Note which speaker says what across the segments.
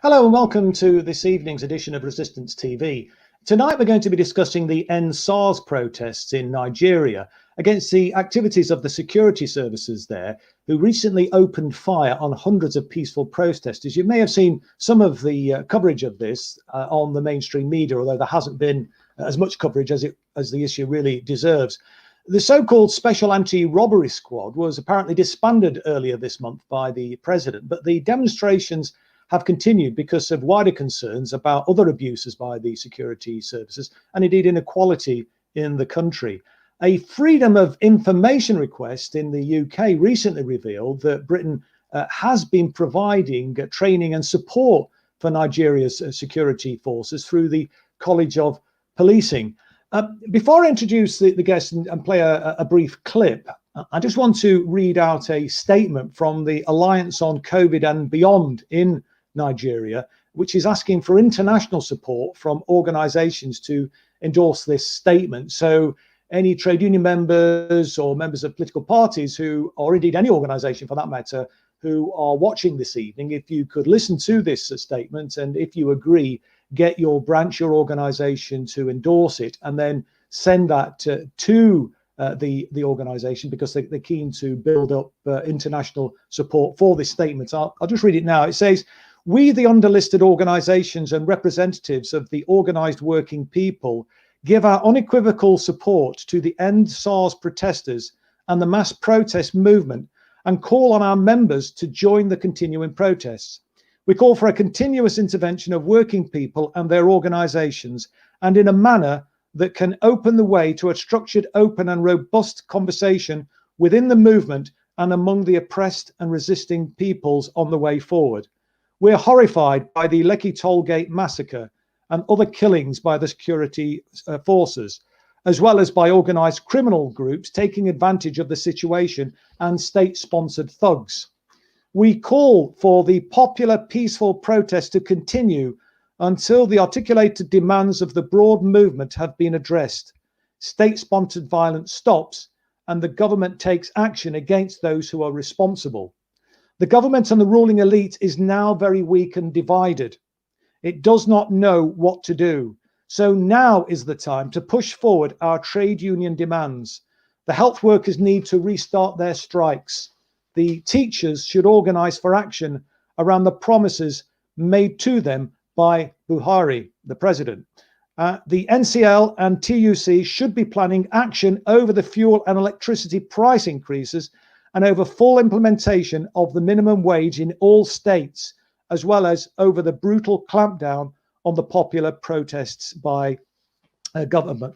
Speaker 1: Hello and welcome to this evening's edition of Resistance TV. Tonight we're going to be discussing the EndSARS protests in Nigeria against the activities of the security services there, who recently opened fire on hundreds of peaceful protesters. You may have seen some of the coverage of this on the mainstream media, although there hasn't been as much coverage as the issue really deserves. The so-called Special Anti-Robbery Squad was apparently disbanded earlier this month by the president, but the demonstrations have continued because of wider concerns about other abuses by the security services and indeed inequality in the country. A freedom of information request in the UK recently revealed that Britain has been providing training and support for Nigeria's security forces through the College of Policing. Before I introduce the guest and play a brief clip, I just want to read out a statement from the Alliance on COVID and Beyond in Nigeria, which is asking for international support from organizations to endorse this statement. So any trade union members or members of political parties who, or indeed any organization for that matter, who are watching this evening, if you could listen to this statement and if you agree, get your branch, your organization to endorse it and then send that to the organization because they're keen to build up international support for this statement. I'll just read it now. It says, "We, the underlisted organizations and representatives of the organized working people, give our unequivocal support to the EndSARS protesters and the mass protest movement and call on our members to join the continuing protests. We call for a continuous intervention of working people and their organizations and in a manner that can open the way to a structured, open and robust conversation within the movement and among the oppressed and resisting peoples on the way forward. We're horrified by the Lekki Tollgate massacre and other killings by the security forces, as well as by organized criminal groups taking advantage of the situation and state-sponsored thugs. We call for the popular peaceful protest to continue until the articulated demands of the broad movement have been addressed, state-sponsored violence stops, and the government takes action against those who are responsible. The government and the ruling elite is now very weak and divided. It does not know what to do. So now is the time to push forward our trade union demands. The health workers need to restart their strikes. The teachers should organize for action around the promises made to them by Buhari, the president. The NCL and TUC should be planning action over the fuel and electricity price increases and over full implementation of the minimum wage in all states, as well as over the brutal clampdown on the popular protests by government.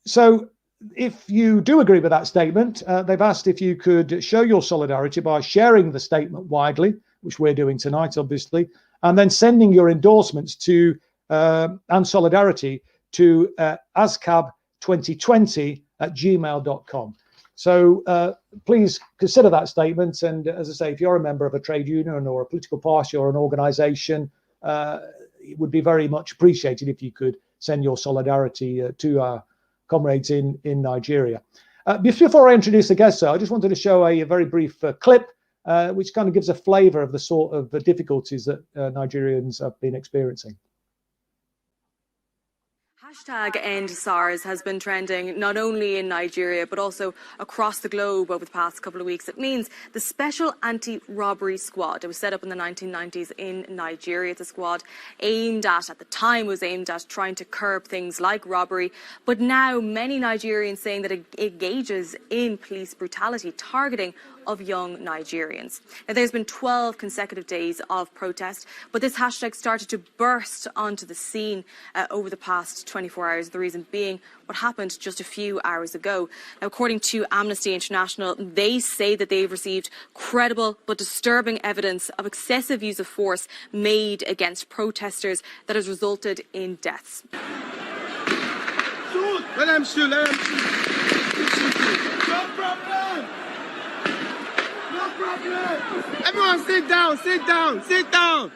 Speaker 1: So if you do agree with that statement, they've asked if you could show your solidarity by sharing the statement widely, which we're doing tonight, obviously, and then sending your endorsements to and solidarity to ascab2020@gmail.com. So please consider that statement. And as I say, if you're a member of a trade union or a political party or an organization, it would be very much appreciated if you could send your solidarity to our comrades in Nigeria. Before I introduce the guest, I just wanted to show a very brief clip, which kind of gives a flavor of the sort of difficulties that Nigerians have been experiencing.
Speaker 2: Hashtag EndSARS has been trending not only in Nigeria but also across the globe over the past couple of weeks. It means the Special Anti-Robbery Squad. It was set up in the 1990s in Nigeria. It's a squad aimed at the time was aimed at trying to curb things like robbery. But now many Nigerians saying that it engages in police brutality, targeting of young Nigerians. Now, there's been 12 consecutive days of protest, but this hashtag started to burst onto the scene over the past 24 hours. The reason being what happened just a few hours ago. Now, according to Amnesty International, they say that they've received credible but disturbing evidence of excessive use of force made against protesters that has resulted in deaths.
Speaker 3: Shoot! Let them shoot! Let them shoot! No problem! No problem! Everyone sit down! Sit down! Sit down!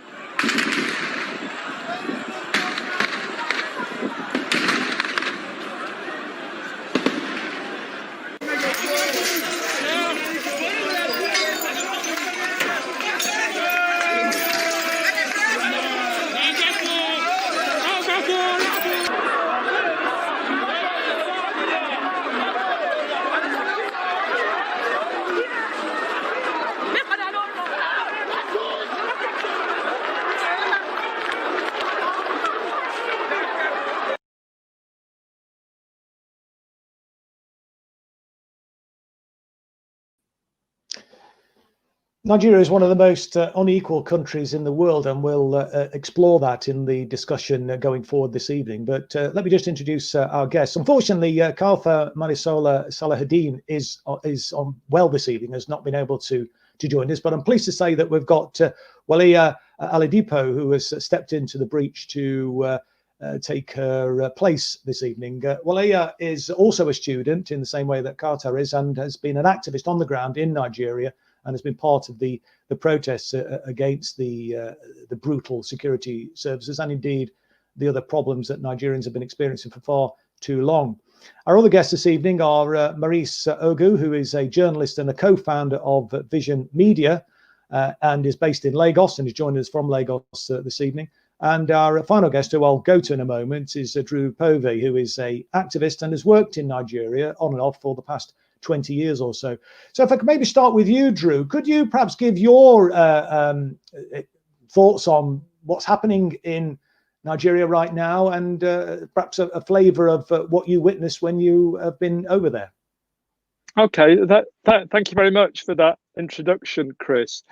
Speaker 1: Nigeria is one of the most unequal countries in the world, and we'll explore that in the discussion going forward this evening. But let me just introduce our guests. Unfortunately, Kawthar Salahudeen is on well this evening, has not been able to join us. But I'm pleased to say that we've got Walia Aladipo, who has stepped into the breach to take her place this evening. Walia is also a student in the same way that Kawthar is, and has been an activist on the ground in Nigeria, and has been part of the protests against the brutal security services, and indeed the other problems that Nigerians have been experiencing for far too long. Our other guests this evening are Maurice Ogu, who is a journalist and a co-founder of Vision Media, and is based in Lagos, and is joining us from Lagos this evening. And our final guest, who I'll go to in a moment, is Drew Povey, who is an activist and has worked in Nigeria on and off for the past 20 years or so. So if I could maybe start with you, Drew, could you perhaps give your thoughts on what's happening in Nigeria right now, and perhaps a flavour of what you witnessed when you have been over there?
Speaker 4: Okay, thank you very much for that introduction, Chris.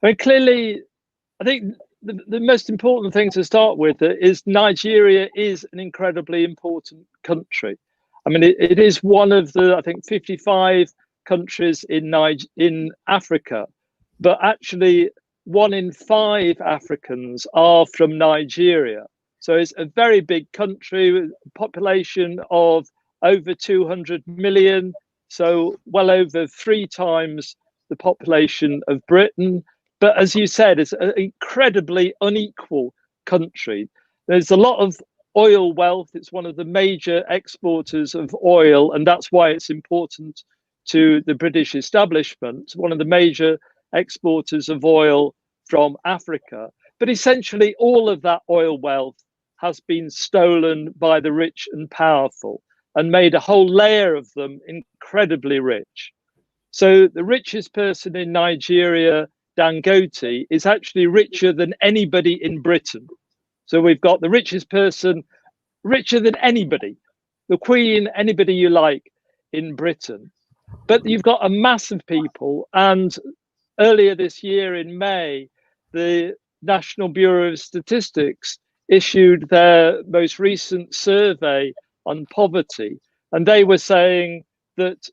Speaker 4: I mean, clearly, I think the most important thing to start with is Nigeria is an incredibly important country. I mean, it is one of the, I think, 55 countries in Africa, but actually 1 in 5 Africans are from Nigeria. So it's a very big country with a population of over 200 million, so well over 3 times the population of Britain. But as you said, it's an incredibly unequal country. There's a lot of oil wealth. It's one of the major exporters of oil, and that's why it's important to the British establishment, one of the major exporters of oil from Africa. But essentially, all of that oil wealth has been stolen by the rich and powerful and made a whole layer of them incredibly rich. So the richest person in Nigeria, Dangote, is actually richer than anybody in Britain. So we've got the richest person, richer than anybody, the Queen, anybody you like in Britain. But you've got a mass of people, and earlier this year in May, the National Bureau of Statistics issued their most recent survey on poverty, and they were saying that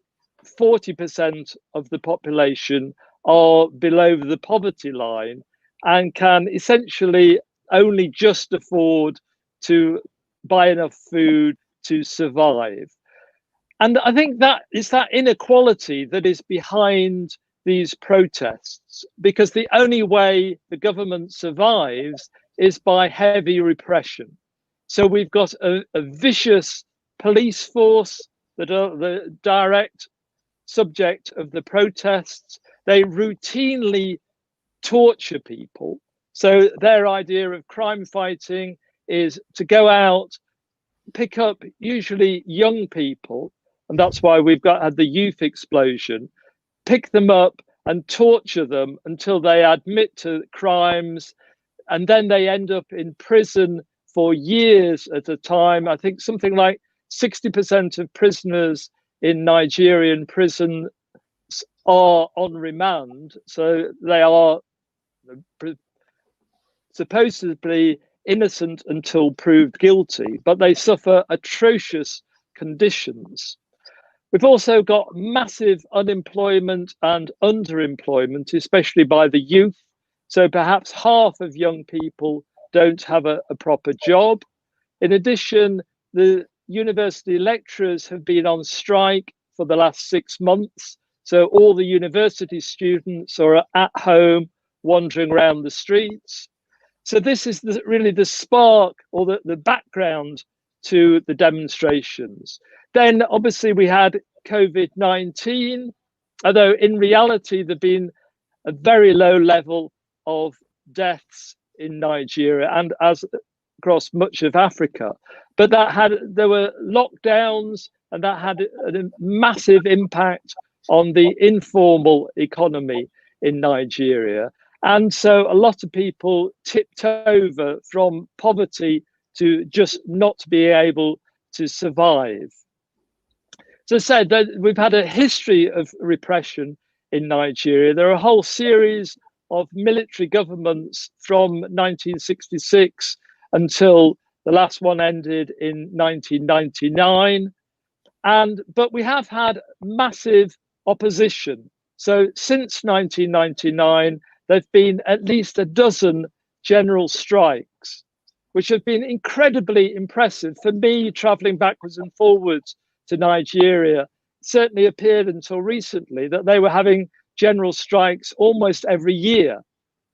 Speaker 4: 40% of the population are below the poverty line and can essentially only just afford to buy enough food to survive. And I think that is that inequality that is behind these protests, because the only way the government survives is by heavy repression. So we've got a vicious police force that are the direct subject of the protests. They routinely torture people. So their idea of crime fighting is to go out, pick up usually young people, and that's why we've had the youth explosion, pick them up and torture them until they admit to crimes, and then they end up in prison for years at a time. I think something like 60% of prisoners in Nigerian prison are on remand, so they are supposedly innocent until proved guilty, but they suffer atrocious conditions. We've also got massive unemployment and underemployment, especially by the youth. So perhaps half of young people don't have a proper job. In addition, the university lecturers have been on strike for the last 6 months. So all the university students are at home wandering around the streets. So this is really the spark, or the background to the demonstrations. Then obviously we had COVID-19, although in reality there've been a very low level of deaths in Nigeria and as across much of Africa. But there were lockdowns, and that had a massive impact on the informal economy in Nigeria. And so a lot of people tipped over from poverty to just not being able to survive. So I said that we've had a history of repression in Nigeria. There are a whole series of military governments from 1966 until the last one ended in 1999. But we have had massive opposition. So since 1999, there have been at least a dozen general strikes, which have been incredibly impressive. For me, traveling backwards and forwards to Nigeria, certainly appeared until recently that they were having general strikes almost every year.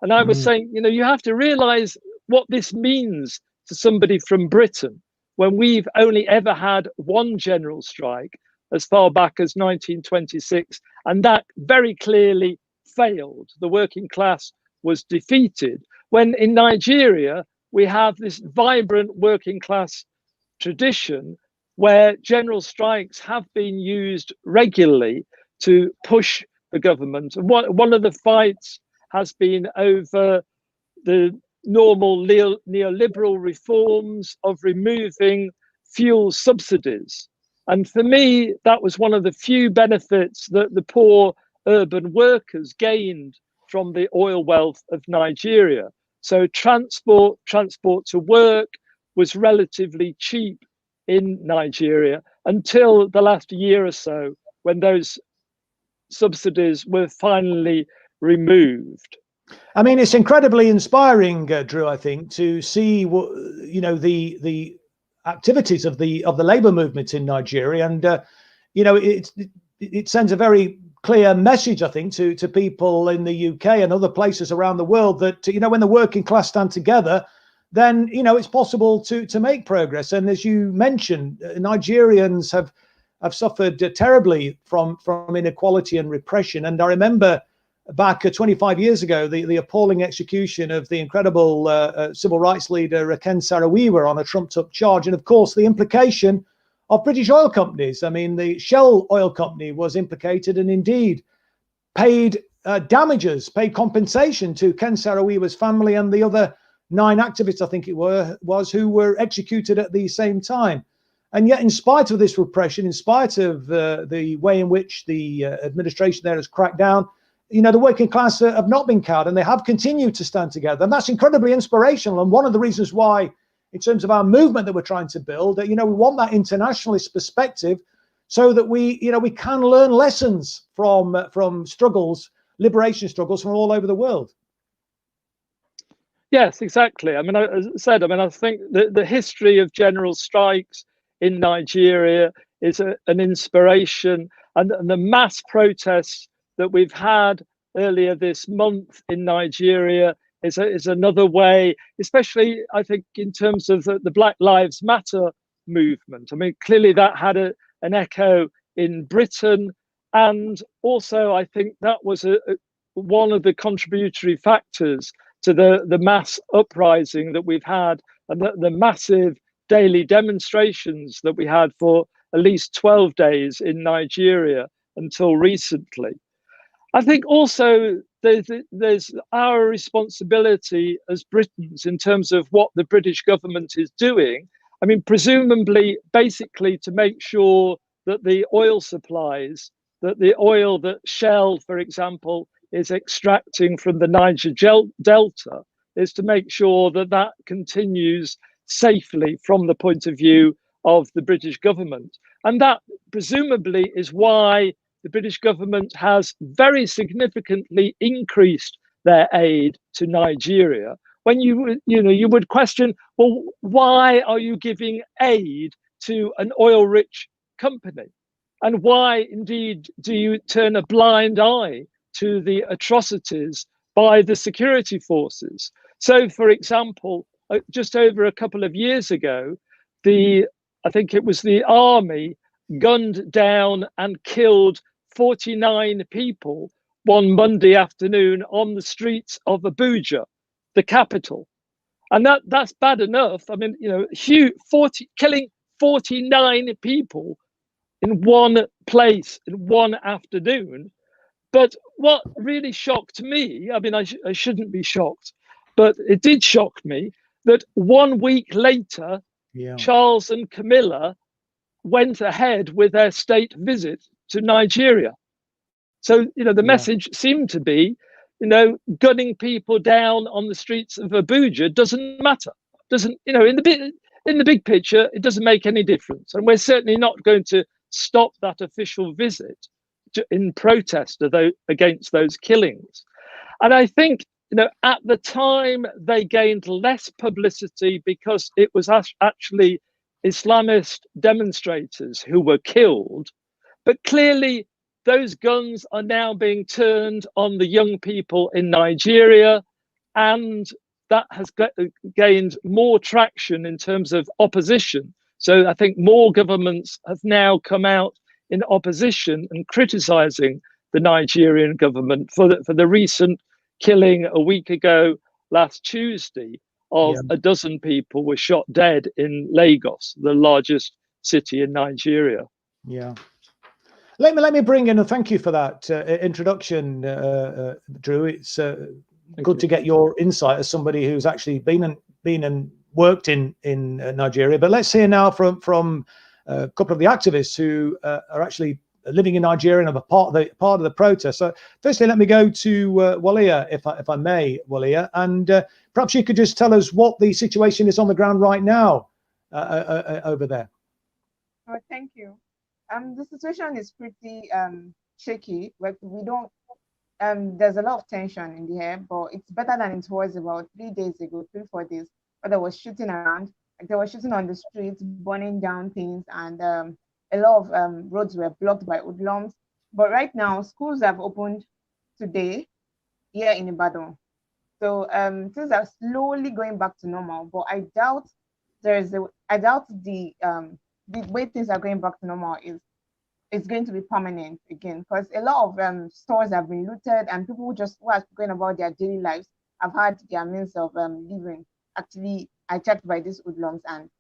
Speaker 4: And I was saying, you know, you have to realize what this means to somebody from Britain when we've only ever had one general strike as far back as 1926, and that very clearly failed. The working class was defeated. When in Nigeria, we have this vibrant working class tradition where general strikes have been used regularly to push the government. And one of the fights has been over the normal neoliberal reforms of removing fuel subsidies. And for me, that was one of the few benefits that the poor urban workers gained from the oil wealth of Nigeria. So transport to work was relatively cheap in Nigeria until the last year or so, when those subsidies were finally removed.
Speaker 1: I mean, it's incredibly inspiring, Drew, I think, to see what, you know, the activities of the labor movement in Nigeria, and you know, it sends a very clear message, I think, to people in the UK and other places around the world that, you know, when the working class stand together, then, you know, it's possible to make progress. And as you mentioned, Nigerians have suffered terribly from inequality and repression. And I remember back 25 years ago, the appalling execution of the incredible civil rights leader Ken Saro-Wiwa on a trumped-up charge, and of course the implication of British oil companies. I mean, the Shell oil company was implicated and indeed paid damages, paid compensation to Ken Saro-Wiwa's family and the other 9 activists, I think it was, who were executed at the same time. And yet, in spite of this repression, in spite of the way in which the administration there has cracked down, you know, the working class have not been cowed, and they have continued to stand together. And that's incredibly inspirational. And one of the reasons why, in terms of our movement that we're trying to build, you know, we want that internationalist perspective so that we, you know, we can learn lessons from struggles, liberation struggles from all over the world.
Speaker 4: Yes, exactly. I mean, as I said, I mean, I think the history of general strikes in Nigeria is an inspiration, and the mass protests that we've had earlier this month in Nigeria is another way, especially I think in terms of the Black Lives Matter movement. I mean, clearly that had an echo in Britain, and also I think that was one of the contributory factors to the mass uprising that we've had, and the massive daily demonstrations that we had for at least 12 days in Nigeria until recently. I think also there's our responsibility as Britons in terms of what the British government is doing. I mean, presumably, basically to make sure that the oil supplies, that the oil that Shell, for example, is extracting from the Niger Delta, is to make sure that that continues safely from the point of view of the British government. And that presumably is why the British government has very significantly increased their aid to Nigeria. When you would question, well, why are you giving aid to an oil-rich company? And why indeed do you turn a blind eye to the atrocities by the security forces? So, for example, just over a couple of years ago, I think it was the army gunned down and killed 49 people one Monday afternoon on the streets of Abuja, the capital. And that's bad enough. I mean, you know, killing 49 people in one place in one afternoon. But what really shocked me, I mean, I shouldn't be shocked, but it did shock me that 1 week later, Charles and Camilla went ahead with their state visit to Nigeria. So, the message seemed to be, gunning people down on the streets of Abuja doesn't matter. Doesn't, in the big picture, it doesn't make any difference. And we're certainly not going to stop that official visit in protest against those killings. And I think, at the time they gained less publicity because it was actually Islamist demonstrators who were killed. But clearly, those guns are now being turned on the young people in Nigeria, and that has gained more traction in terms of opposition. So I think more governments have now come out in opposition and criticizing the Nigerian government for the recent killing a week ago, last Tuesday, of a dozen people were shot dead in Lagos, the largest city in Nigeria.
Speaker 1: Yeah. Let me bring in, and thank you for that introduction, Drew. It's good to get your insight as somebody who's actually been and worked in Nigeria. But let's hear now from a couple of the activists who are actually living in Nigeria and are part of the protest. So firstly, let me go to Walia, if I may, Walia, and perhaps you could just tell us what the situation is on the ground right now over there.
Speaker 5: Oh, thank you. The situation is pretty shaky. Like we don't. There's a lot of tension in the air, but it's better than it was about 3 days ago, 3-4 days, where there was shooting around. Like they were shooting on the streets, burning down things, and a lot of roads were blocked by hoodlums. But right now, schools have opened today here in Ibadan. So things are slowly going back to normal. But I doubt the way things are going back to normal is going to be permanent again, because a lot of stores have been looted, and people who are going about their daily lives have had their means of living actually hijacked by these hoodlums. And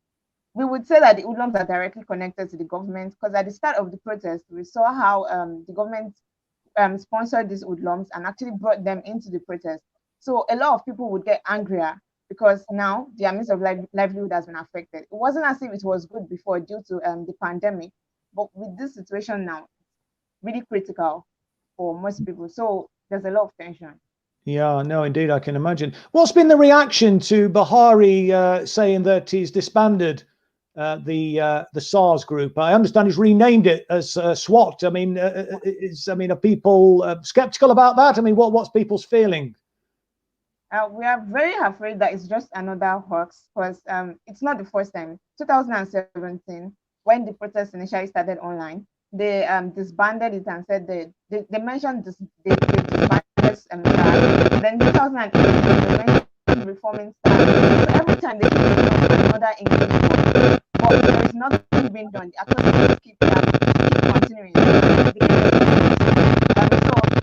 Speaker 5: we would say that the hoodlums are directly connected to the government, because at the start of the protest, we saw how the government sponsored these hoodlums and actually brought them into the protest. So a lot of people would get angrier because now their means of livelihood has been affected. It wasn't as if it was good before due to the pandemic, but with this situation now, it's really critical for most people. So there's a lot of tension.
Speaker 1: Yeah, no, indeed, I can imagine. What's been the reaction to Buhari saying that he's disbanded the SARS group? I understand he's renamed it as SWAT. I mean, are people skeptical about that? I mean, what's people's feeling?
Speaker 5: We are very afraid that it's just another hoax, because it's not the first time. 2017, when the protest initially started online, they disbanded it and said they mentioned they disbanded SARS. Then 2008, they mentioned reforming SARS. So every time they keep another engagement, but there is nothing being done. The actors keep continuing. So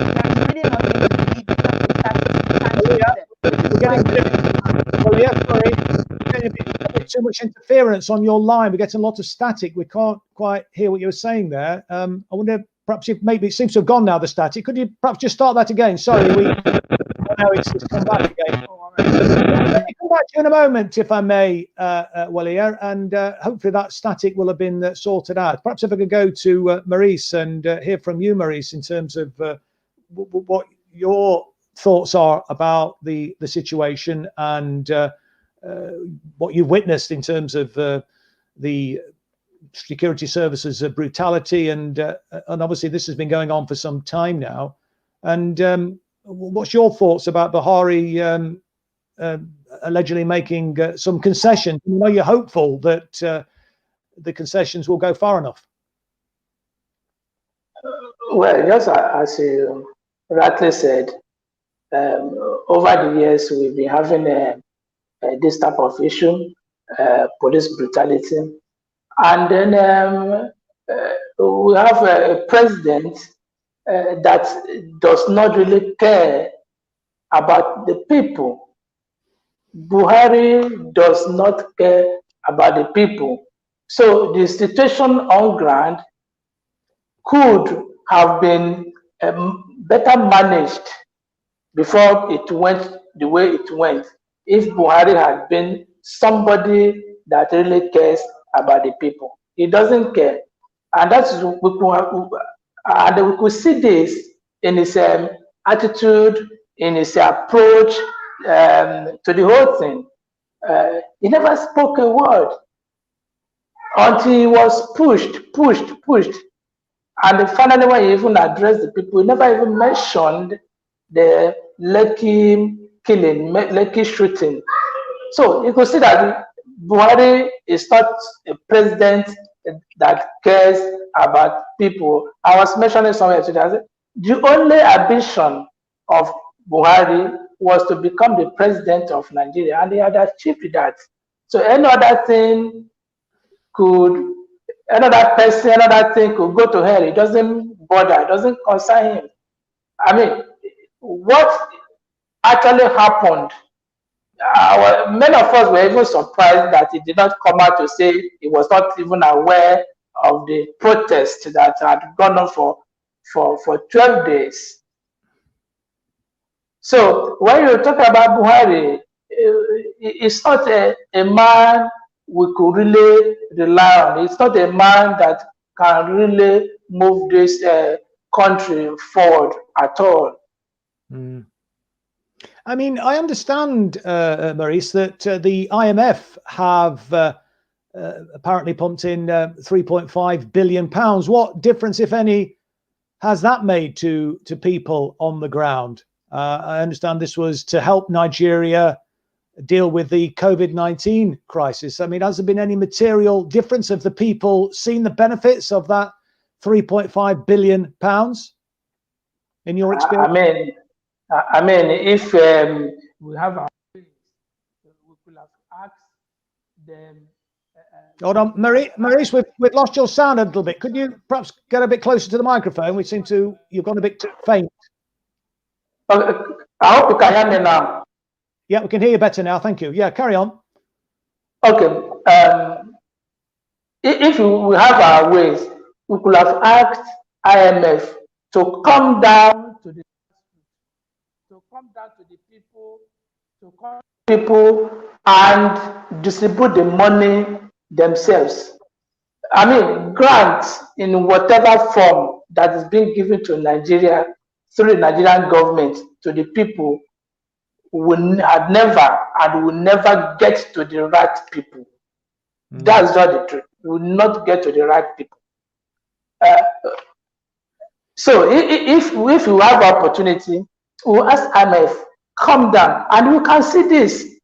Speaker 5: there is really nothing to believe except to start.
Speaker 1: Well, yeah, sorry. Too much interference on your line. We're getting a lot of static. We can't quite hear what you were saying there. I wonder, perhaps maybe it seems to have gone now, the static. Could you perhaps just start that again? Sorry, now it's come back again. Let me come back to you in a moment, if I may, Walia, and hopefully that static will have been sorted out. Perhaps if I could go to Maurice and hear from you, Maurice, in terms of what your thoughts are about the situation and what you've witnessed in terms of the security services brutality, and obviously this has been going on for some time now. And what's your thoughts about Buhari allegedly making some concessions? You know, you're hopeful that the concessions will go far enough.
Speaker 6: Well, just as you rightly said, over the years we've been having this type of issue, police brutality, and then we have a president that does not really care about the people. Buhari does not care about the people. So the situation on ground could have been better managed before it went the way it went, if Buhari had been somebody that really cares about the people. He doesn't care. And we could see this in his attitude, in his approach to the whole thing. He never spoke a word until he was pushed. And finally, when he even addressed the people, he never even mentioned the Lekki killing, Lekki shooting. So you could see that Buhari is not a president that cares about people. I was mentioning somewhere today, the only ambition of Buhari was to become the president of Nigeria, and he had achieved that. So another thing could, another person, another thing could go to hell. It doesn't bother, it doesn't concern him. I mean, what actually happened, many of us were even surprised that he did not come out to say he was not even aware of the protest that had gone on for 12 days. So when you talk about Buhari, it's not a man we could really rely on. It's not a man that can really move this country forward at all.
Speaker 1: Mm. I mean, I understand, Maurice, that the IMF have apparently pumped in £3.5 billion. What difference, if any, has that made to people on the ground? I understand this was to help Nigeria deal with the COVID-19 crisis. I mean, has there been any material difference? Of the people seen the benefits of that £3.5 billion in your experience?
Speaker 6: I mean, if we have our ways, we could have asked them.
Speaker 1: Hold on, Maurice, we've lost your sound a little bit. Could you perhaps get a bit closer to the microphone? We seem to, you've gone a bit faint.
Speaker 6: I hope you can hear me now.
Speaker 1: Yeah, we can hear you better now. Thank you. Yeah, carry on.
Speaker 6: Okay. If we have our ways, we could have asked IMF to come down to the people and distribute the money themselves. I mean, grants in whatever form that is being given to Nigeria through the Nigerian government to the people had never and will never get to the right people. That's not the truth. Will not get to the right people. So if we have opportunity, we'll ask IMF, come down, and you can see this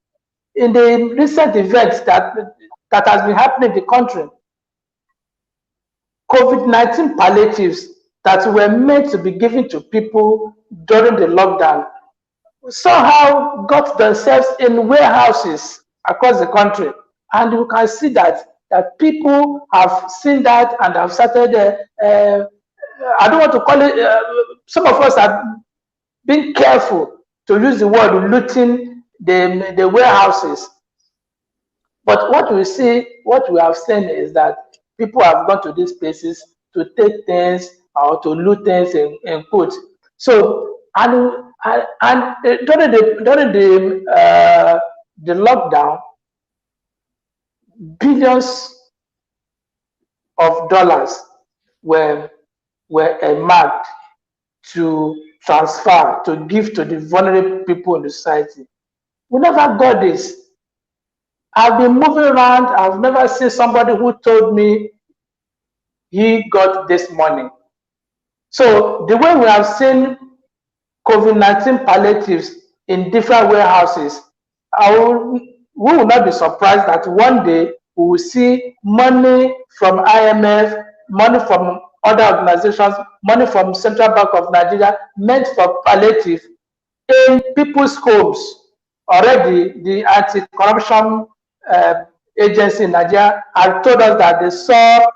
Speaker 6: in the recent events that has been happening in the country. COVID-19 palliatives that were meant to be given to people during the lockdown somehow got themselves in warehouses across the country, and you can see that people have seen that and have started. I don't want to call it. Some of us have been careful to use the word looting the warehouses, but what we have seen is that people have gone to these places to take things or to loot things in quotes. So and during the lockdown, billions of dollars were earmarked to transfer, to give to the vulnerable people in the society. We never got this. I've been moving around. I've never seen somebody who told me he got this money. So the way we have seen COVID-19 palliatives in different warehouses, we will not be surprised that one day we will see money from IMF, money from other organizations, money from Central Bank of Nigeria meant for palliative in people's homes. Already, the anti-corruption agency in Nigeria has told us that they saw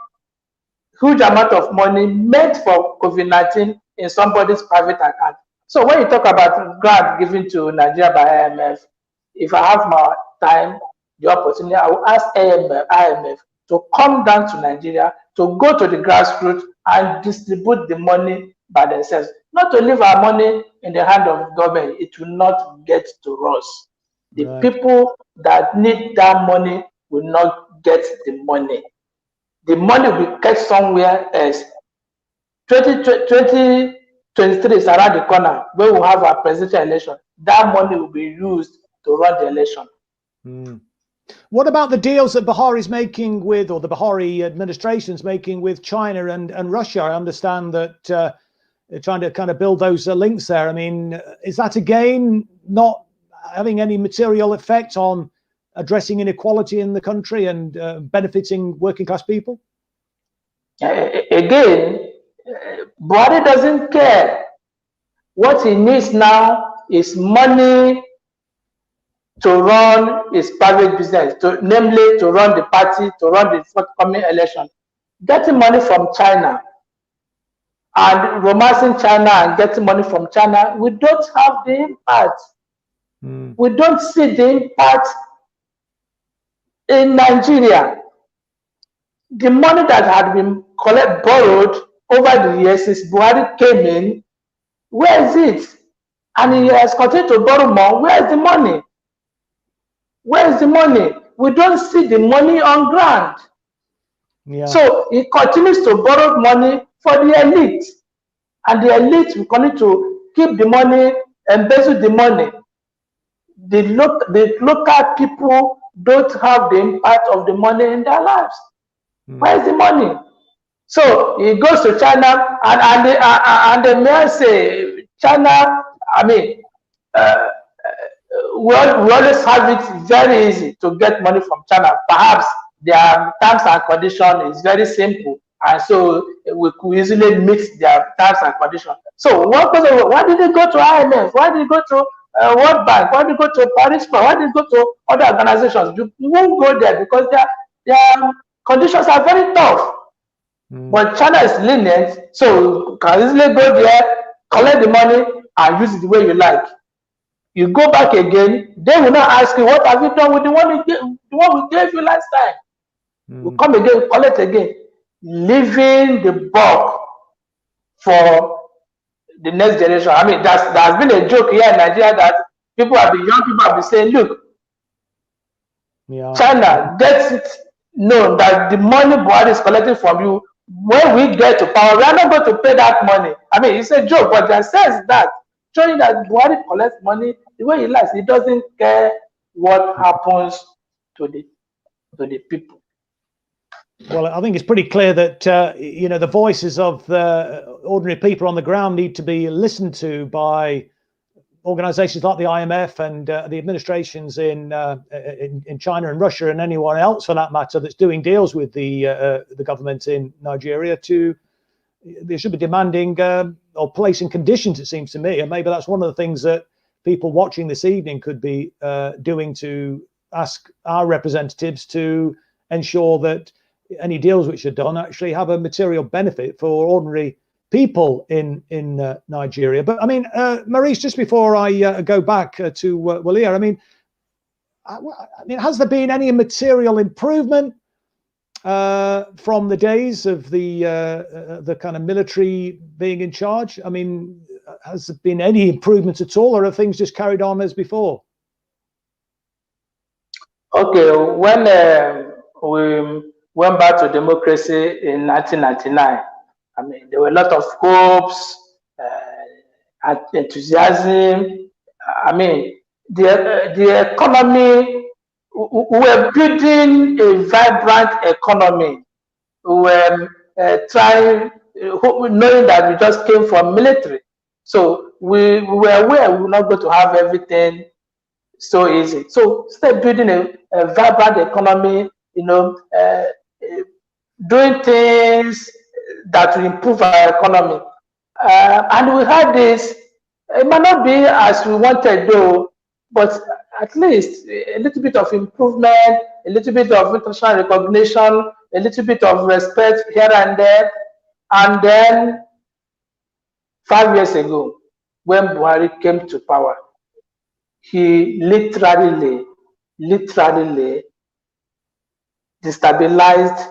Speaker 6: huge amount of money meant for COVID-19 in somebody's private account. So when you talk about grant given to Nigeria by IMF, if I have more time, the opportunity, I will ask IMF to come down to Nigeria, to go to the grassroots and distribute the money by themselves. Not to leave our money in the hand of government. It will not get to us. The people that need that money will not get the money. The money will get somewhere else. 2020 23 is around the corner, where we have our presidential election. That money will be used to run the election.
Speaker 1: Mm. What about the deals that Buhari is making with, or the Buhari administration's making with China and Russia? I understand that they're trying to kind of build those links there. I mean, is that again not having any material effect on addressing inequality in the country and benefiting working class people?
Speaker 6: Again, Buhari doesn't care. What he needs now is money to run his private business, namely to run the party, to run the forthcoming election. Getting money from China and romancing China and getting money from China, we don't have the impact. We don't see the impact in Nigeria. The money that had been borrowed over the years since Buhari came in, where is it? And he has continued to borrow more. Where is the money? Where is the money? We don't see the money on ground.
Speaker 1: Yeah.
Speaker 6: So he continues to borrow money for the elite. And the elite will continue to keep the money, embezzle the money. The local people don't have the impact of the money in their lives. Where is the money? So he goes to China, and the mayor say, China, I mean, we always have it very easy to get money from China. Perhaps their terms and conditions is very simple, and so we could easily mix their terms and conditions. So why did they go to IMF? Why did they go to World Bank? Why did they go to Paris Club? Why did they go to other organizations? You won't go there because their conditions are very tough. But China is lenient, so you can easily go there, collect the money, and use it the way you like. You go back again, they will not ask you, what have you done with the one we gave you last time? You come again, collect again, leaving the bulk for the next generation. I mean, there's been a joke here in Nigeria that young people have been saying, look, China gets it known that the money Buhari is collecting from you, when we get to power, we are not going to pay that money. I mean, it's a joke, but there says that, showing that Buhari collects money the way he likes. He doesn't care what happens to the people.
Speaker 1: Well, I think it's pretty clear that the voices of the ordinary people on the ground need to be listened to by organizations like the IMF and the administrations in China and Russia and anyone else, for that matter, that's doing deals with the government in Nigeria. They should be demanding or placing conditions, it seems to me, and maybe that's one of the things that people watching this evening could be doing, to ask our representatives to ensure that any deals which are done actually have a material benefit for ordinary people in Nigeria. But I mean, Maurice, just before I go back to Walia, I mean, has there been any material improvement from the days of the kind of military being in charge? I mean, has there been any improvements at all, or are things just carried on as before?
Speaker 6: Okay, when we went back to democracy in 1999, I mean, there were a lot of hopes, enthusiasm. I mean, the economy, we were building a vibrant economy. We were trying, knowing that we just came from military. So we were aware we were not going to have everything so easy. So instead of building a vibrant economy, doing things that will improve our economy. And we had this, it might not be as we wanted though, but at least a little bit of improvement, a little bit of international recognition, a little bit of respect here and there. And then 5 years ago, when Buhari came to power, he literally destabilized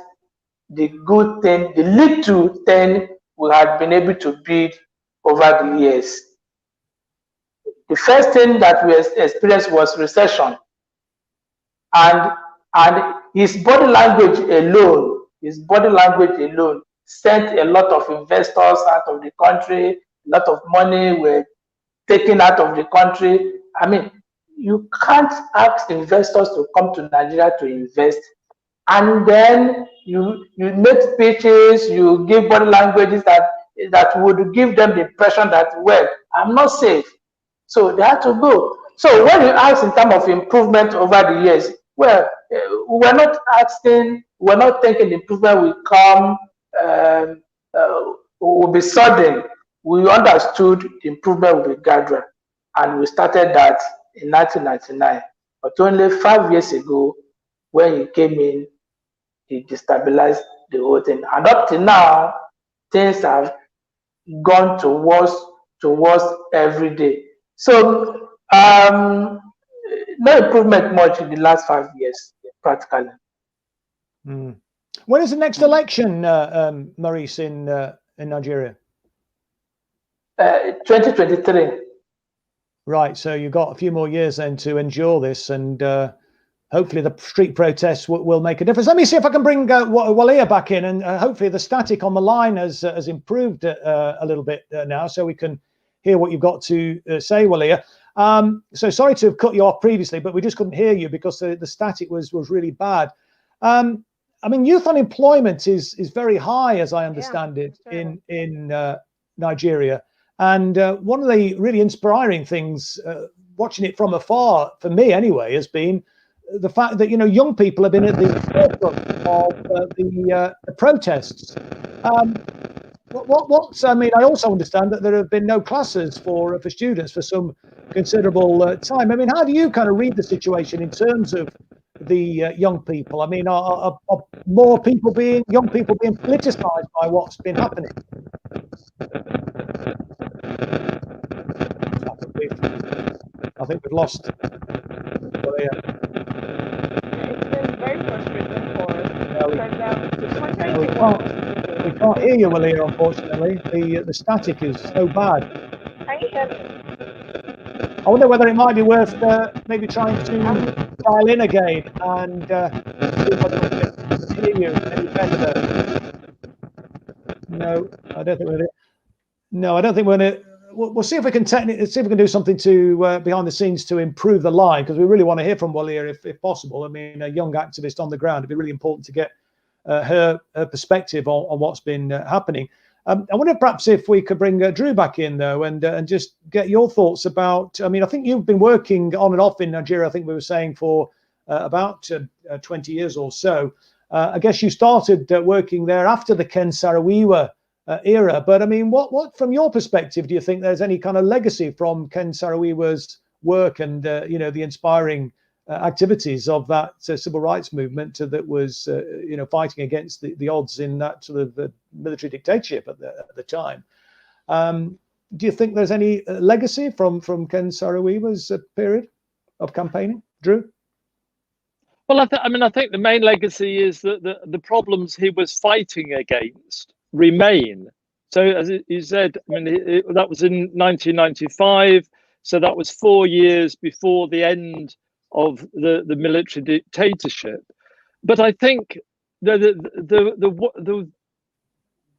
Speaker 6: the good thing, the little thing we had been able to build over the years. The first thing that we experienced was recession, and his body language alone sent a lot of investors out of the country. lot of money were taken out of the country. I mean, you can't ask investors to come to Nigeria to invest, and then you make speeches, you give body languages that would give them the impression that, well, I'm not safe. So they had to go. So when you ask in terms of improvement over the years, well, we're not asking, we're not thinking the improvement will come, will be sudden. We understood the improvement will be gradual, and we started that in 1999. But only 5 years ago, when he came in, he destabilized the whole thing. And up to now, things have gone towards every day. So no improvement much in the last 5 years, practically.
Speaker 1: Mm. When is the next election, Maurice, in Nigeria?
Speaker 6: 2023.
Speaker 1: Right. So you've got a few more years then to endure this, and hopefully the street protests will make a difference. Let me see if I can bring Walia back in, and hopefully the static on the line has improved a little bit now, so we can hear what you've got to say, Walia. So sorry to have cut you off previously, but we just couldn't hear you because the static was really bad. I mean, youth unemployment is very high, as I understand it, in Nigeria. And one of the really inspiring things, watching it from afar, for me anyway, has been the fact that, you know, young people have been at the forefront of the protests. I mean, I also understand that there have been no classes for students for some considerable time. I mean, how do you kind of read the situation in terms of the young people? I mean, are more young people being politicized by what's been happening? I think we've lost. Well, yeah.
Speaker 5: It's been very frustrating for us because
Speaker 1: we can't hear you, Walia, unfortunately. The static is so bad.
Speaker 5: Can you hear me?
Speaker 1: I wonder whether it might be worth maybe trying to dial in again and see if I can hear you any better. No, I don't think we're. No, I don't think we're going to. We'll see if we can see if we can do something to behind the scenes to improve the line, because we really want to hear from Walia if possible. I mean, a young activist on the ground. It'd be really important to get her perspective on what's been happening. I wonder perhaps if we could bring Drew back in though, and just get your thoughts about. I mean, I think you've been working on and off in Nigeria. I think we were saying for about 20 years or so. I guess you started working there after the Ken Saro-Wiwa era, but I mean, what from your perspective do you think there's any kind of legacy from Ken Saro-Wiwa's work and you know, the inspiring activities of that civil rights movement that was you know, fighting against the odds in that sort of military dictatorship at the time? Do you think there's any legacy from Ken Saro-Wiwa's period of campaigning, Drew?
Speaker 4: Well, I think the main legacy is that the problems he was fighting against remain. So, as you said, I mean, that was in 1995. So that was 4 years before the end of the military dictatorship. But I think the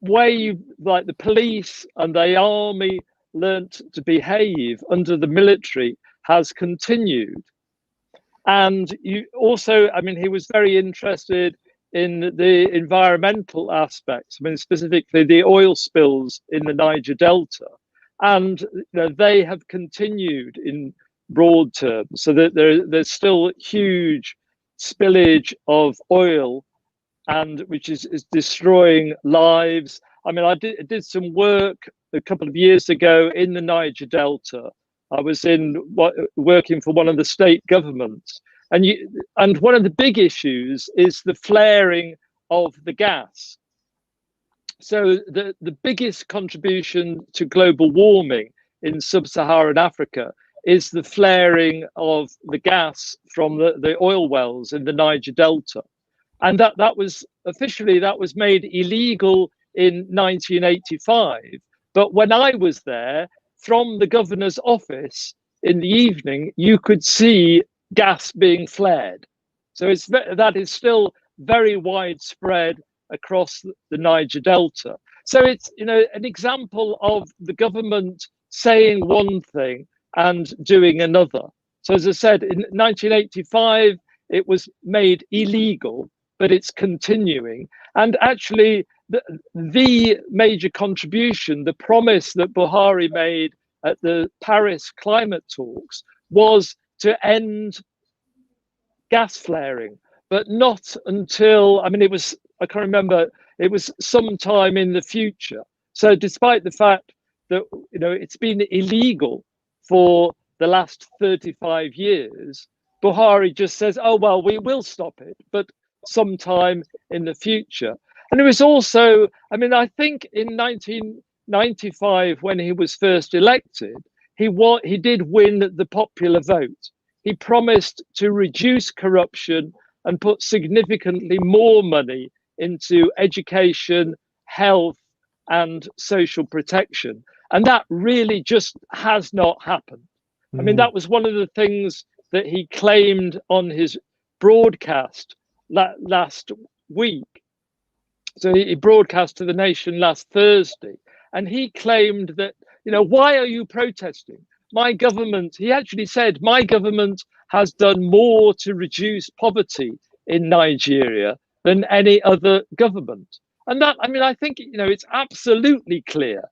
Speaker 4: way like the police and the army learnt to behave under the military has continued. And you also, I mean, he was very interested in the environmental aspects. I mean, specifically the oil spills in the Niger Delta, and you know, they have continued in broad terms. So that there's still huge spillage of oil, and which is destroying lives. I mean, I did some work a couple of years ago in the Niger Delta. I was working for one of the state governments. And one of the big issues is the flaring of the gas. So the biggest contribution to global warming in sub-Saharan Africa is the flaring of the gas from the oil wells in the Niger Delta. And that was officially made illegal in 1985. But when I was there, from the governor's office in the evening, you could see gas being flared. So that is still very widespread across the Niger Delta. So it's, you know, an example of the government saying one thing and doing another. So as I said, in 1985, it was made illegal, but it's continuing. And actually, the major contribution, the promise that Buhari made at the Paris climate talks was to end gas flaring, but not until, I mean, it was, I can't remember, it was sometime in the future. So despite the fact that, you know, it's been illegal for the last 35 years, Buhari just says, oh, well, we will stop it, but sometime in the future. And it was also, I mean, I think in 1995, when he was first elected, he did win the popular vote. He promised to reduce corruption and put significantly more money into education, health, and social protection. And that really just has not happened. I mean, that was one of the things that he claimed on his broadcast last week. So he broadcast to the nation last Thursday, and he claimed that, you know, why are you protesting? My government, he actually said, my government has done more to reduce poverty in Nigeria than any other government. And that, I mean, I think, you know, it's absolutely clear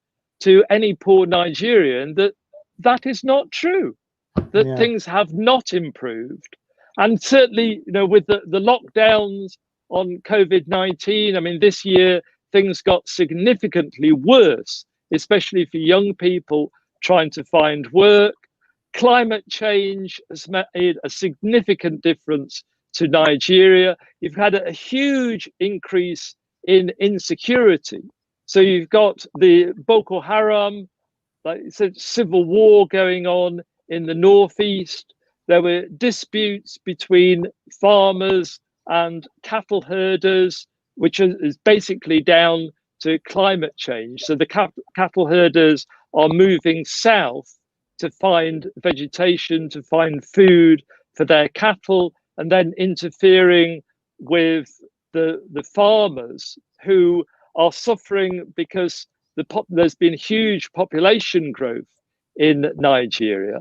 Speaker 4: to any poor Nigerian that that is not true, that things have not improved. And certainly, you know, with the lockdowns on COVID-19, I mean, this year, things got significantly worse, especially for young people trying to find work. Climate change has made a significant difference to Nigeria. You've had a huge increase in insecurity. So you've got the Boko Haram, like you said, civil war going on in the northeast. There were disputes between farmers and cattle herders, which is basically down to climate change. So the cattle herders are moving south to find vegetation, to find food for their cattle, and then interfering with the farmers who are suffering because there's been huge population growth in Nigeria.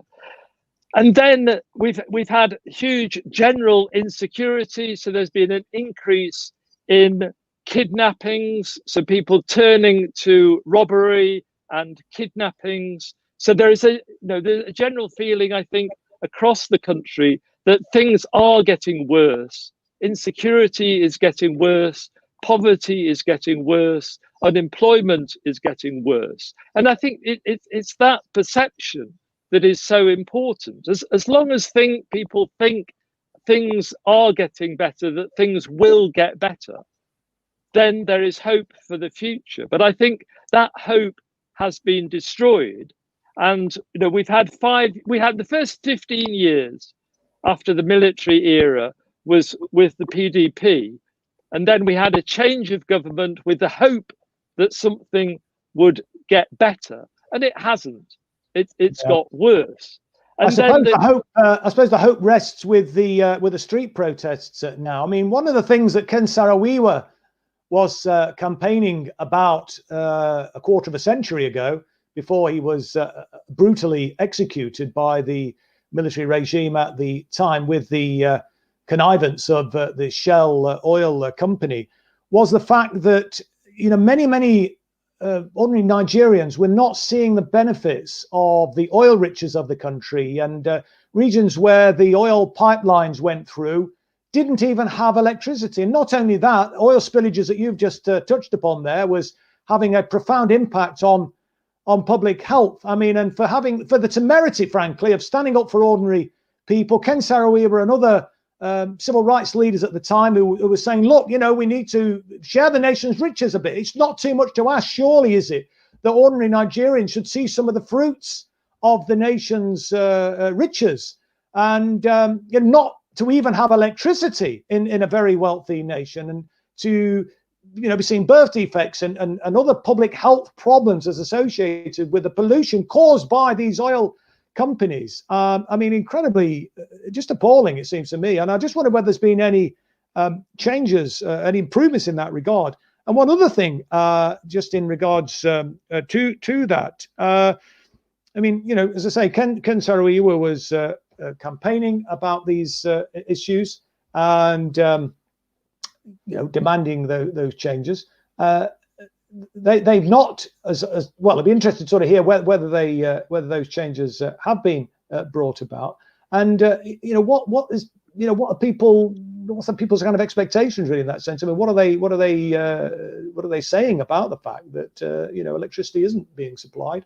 Speaker 4: And then we've had huge general insecurity. So there's been an increase in kidnappings, so people turning to robbery and kidnappings. So there is there's a general feeling, I think, across the country that things are getting worse. Insecurity is getting worse. Poverty is getting worse. Unemployment is getting worse. And I think it's that perception that is so important. As long as people think things are getting better, that things will get better, then there is hope for the future. But I think that hope has been destroyed. And you know, we had the first 15 years after the military era was with the PDP. And then we had a change of government with the hope that something would get better. And it hasn't. It's got worse. And
Speaker 1: I suppose the hope rests with the street protests now. I mean, one of the things that Ken Saro-Wiwa was campaigning about a quarter of a century ago, before he was brutally executed by the military regime at the time with the connivance of the Shell oil company, was the fact that, you know, many ordinary Nigerians were not seeing the benefits of the oil riches of the country, and regions where the oil pipelines went through didn't even have electricity. And not only that, oil spillages that you've just touched upon there was having a profound impact on public health. I mean, and for the temerity, frankly, of standing up for ordinary people, Ken Saro-Wiwa and other civil rights leaders at the time who were saying, look, you know, we need to share the nation's riches a bit. It's not too much to ask, surely, is it, that ordinary Nigerians should see some of the fruits of the nation's riches, and not to even have electricity in a very wealthy nation, and to, you know, be seeing birth defects and other public health problems as associated with the pollution caused by these oil companies. I mean, incredibly, just appalling, it seems to me. And I just wonder whether there's been any changes, any improvements in that regard. And one other thing, just in regards to that, I mean, you know, as I say, Ken Saro-Wiwa was campaigning about these issues and you know, demanding those changes. They've not, as well. I'd be interested to sort of hear whether those changes have been brought about, and you know, what's some people's kind of expectations really in that sense? I mean, what are they saying about the fact that you know, electricity isn't being supplied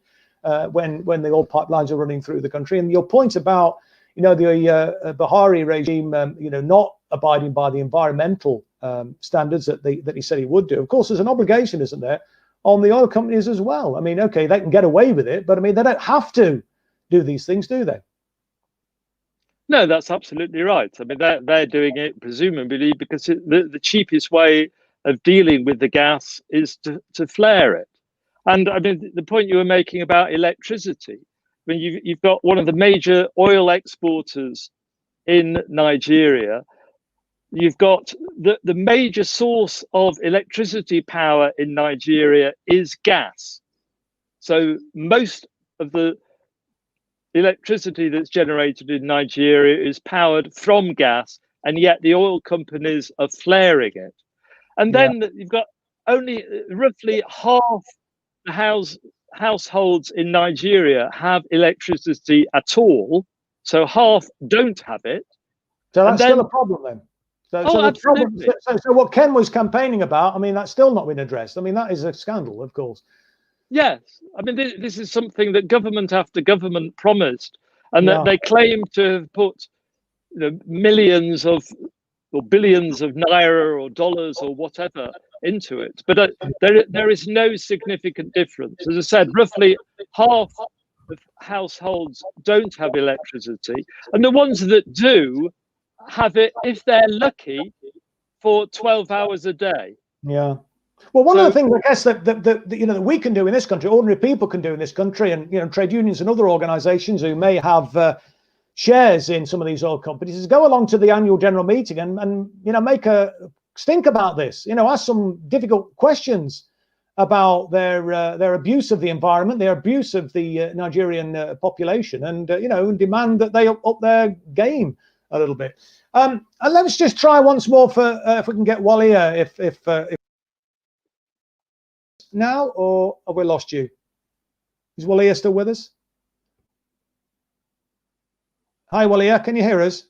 Speaker 1: when the oil pipelines are running through the country? And your point about, you know, the Buhari regime, you know, not abiding by the environmental standards that he said he would do. Of course, there's an obligation, isn't there, on the oil companies as well? I mean, okay, they can get away with it, but I mean, they don't have to do these things, do they?
Speaker 4: No, that's absolutely right. I mean, they're doing it presumably because the cheapest way of dealing with the gas is to flare it. And I mean, the point you were making about electricity, I mean, you've got one of the major oil exporters in Nigeria. You've got the major source of electricity power in Nigeria is gas. So most of the electricity that's generated in Nigeria is powered from gas, and yet the oil companies are flaring it. And then you've got only roughly half the households in Nigeria have electricity at all. So half don't have it.
Speaker 1: So that's still a problem then.
Speaker 4: Absolutely.
Speaker 1: So what Ken was campaigning about, I mean, that's still not been addressed. I mean, that is a scandal, of course.
Speaker 4: Yes, I mean, this is something that government after government promised, and that they claim to have put, you know, millions of or billions of naira or dollars or whatever into it. But there is no significant difference. As I said, roughly half of households don't have electricity, and the ones that do have it, if they're lucky, for 12 hours a day.
Speaker 1: Yeah. Well, one of the things I guess that you know, that we can do in this country, ordinary people can do in this country, and you know, trade unions and other organisations who may have shares in some of these oil companies, is go along to the annual general meeting and you know, make a stink about this. You know, ask some difficult questions about their abuse of the environment, their abuse of the Nigerian population, and you know, demand that they up their game a little bit. And let's just try once more for if we can get Walia, if now, or have we lost you? Is Walia still with us? Hi, Walia, can you hear us?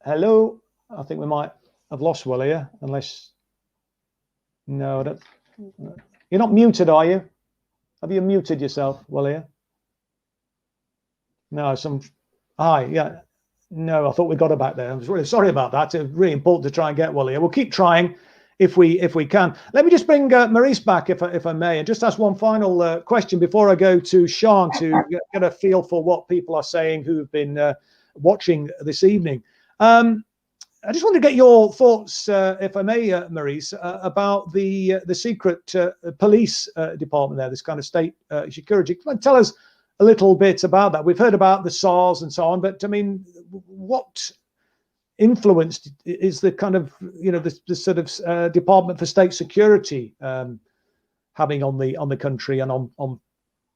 Speaker 1: Hello? I think we might have lost Walia, unless... No, I don't... You're not muted, are you? Have you muted yourself, Walia? No, Hi, yeah. No, I thought we got her back there. I was really sorry about that. It's really important to try and get Walia. We'll keep trying if we can. Let me just bring Maurice back, if I may, and just ask one final question before I go to Sean to get a feel for what people are saying who've been watching this evening. I just want to get your thoughts, if I may, Maurice, about the secret police department there, this kind of state security. Can you tell us a little bit about that? We've heard about the SARS and so on, but I mean, what influence is the kind of, you know, the sort of Department for State Security having on the country and on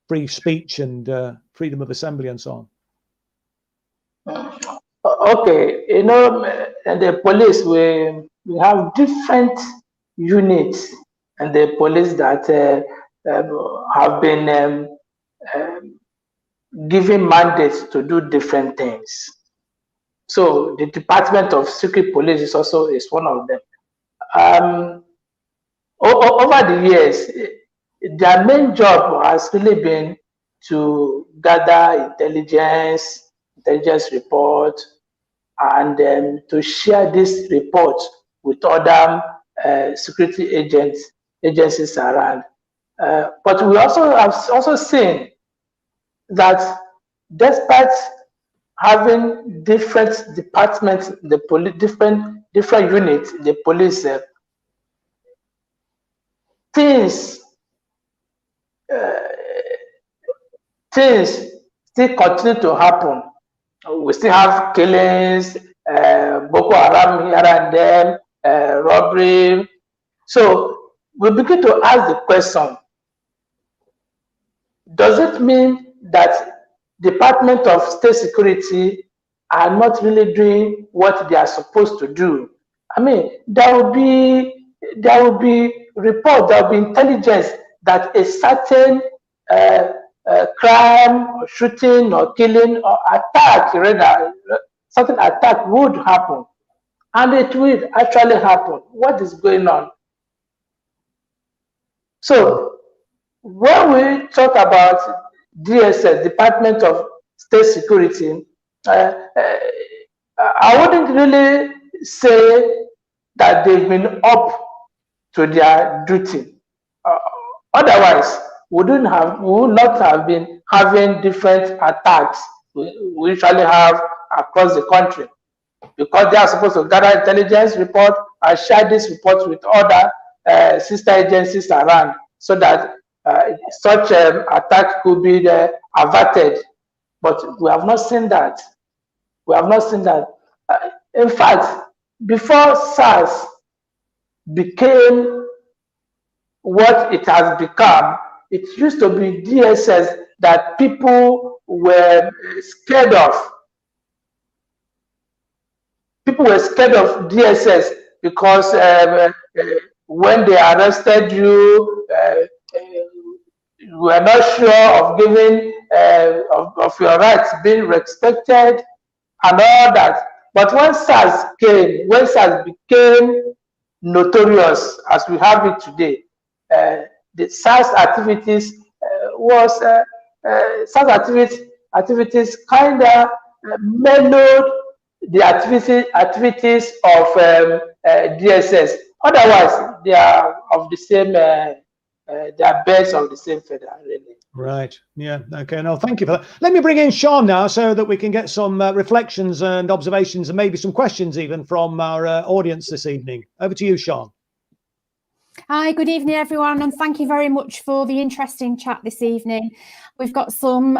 Speaker 1: free speech and freedom of assembly and so on?
Speaker 6: Okay, you know, and the police, we have different units, and the police that have been given mandates to do different things. So the Department of Secret Police is one of them. Over the years, their main job has really been to gather intelligence report, and to share this report with other security agencies around. But we have seen that despite having different departments, different units, the police, things still continue to happen. We still have killings, Boko Haram here and there, robbery. So we begin to ask the question, does it mean that Department of State Security are not really doing what they are supposed to do? I mean, there will be report, there will be intelligence that a certain crime, or shooting, or killing, or attack, rather, certain attack would happen, and it will actually happen. What is going on? So when we talk about DSS, Department of State Security, I wouldn't really say that they've been up to their duty. Otherwise, we would not have been having different attacks we usually have across the country, because they are supposed to gather intelligence report and share this report with other sister agencies around, so that such attack could be averted. But we have not seen that. We have not seen that. In fact, before SARS became what it has become, it used to be DSS that people were scared of. People were scared of DSS because when they arrested you, you were not sure of giving of your rights being respected and all that. But when SARS came, when SARS became notorious as we have it today, the SARS activities SARS activities kind of mellowed the activities of DSS. Otherwise, they are of the same. They are birds of the same feather, really.
Speaker 1: Right. Yeah. Okay. No, thank you for that. Let me bring in Sean now, so that we can get some reflections and observations, and maybe some questions even from our audience this evening. Over to you, Sean.
Speaker 7: Hi, good evening, everyone, and thank you very much for the interesting chat this evening. We've got some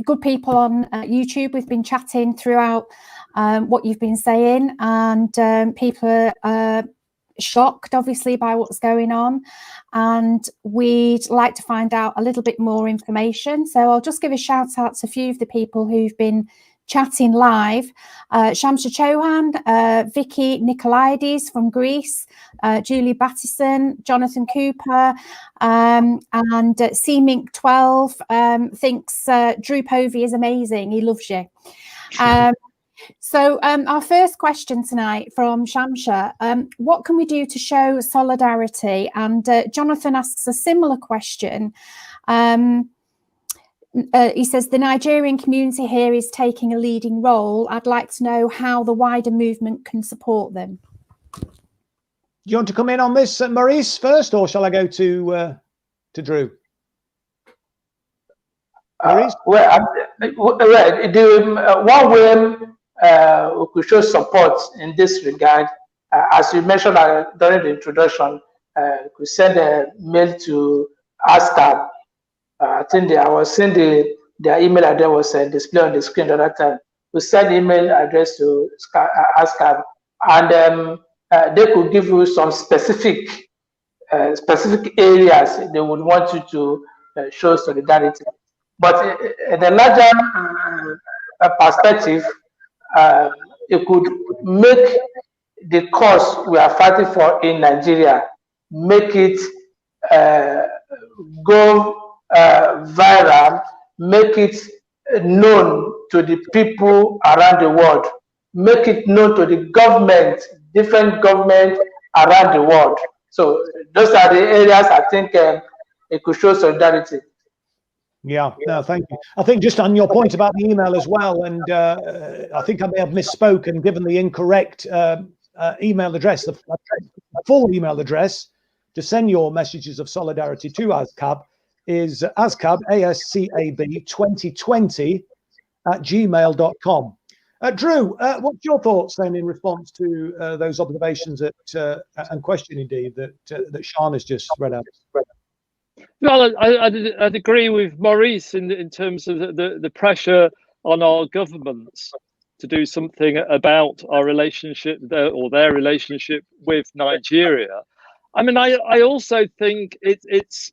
Speaker 7: good people on YouTube. We've been chatting throughout what you've been saying, and people are shocked, obviously, by what's going on, and we'd like to find out a little bit more information. So I'll just give a shout out to a few of the people who've been chatting live. Shamsa Chauhan, Vicky Nicolaides from Greece, Julie Battison, Jonathan Cooper, and CMink12 thinks Drew Povey is amazing. He loves you. So our first question tonight from Shamsha, what can we do to show solidarity? And Jonathan asks a similar question. He says, the Nigerian community here is taking a leading role. I'd like to know how the wider movement can support them.
Speaker 1: Do you want to come in on this, Maurice, first, or shall I go to Drew? Maurice?
Speaker 6: One way we could show support in this regard, as you mentioned during the introduction, we could send a mail to ASCAP. I think I was seeing their email address was displayed on the screen the other time. We send email address to ASCAP, and they could give you some specific areas they would want you to show solidarity. But in the larger perspective, it could make the cause we are fighting for in Nigeria, make it go viral, make it known to the people around the world, make it known to the government, different governments around the world. So those are the areas I think it could show solidarity.
Speaker 1: Yeah, no, thank you. I think just on your point about the email as well, and I think I may have misspoken, given the incorrect email address, the full email address to send your messages of solidarity to ASCAB is ASCAB, ASCAB 2020 @gmail.com. Drew, what's your thoughts then in response to those observations and question indeed that Sean has just read out?
Speaker 4: Well, I'd agree with Maurice in terms of the pressure on our governments. to do something about our relationship or their relationship with Nigeria. I mean, I also think it's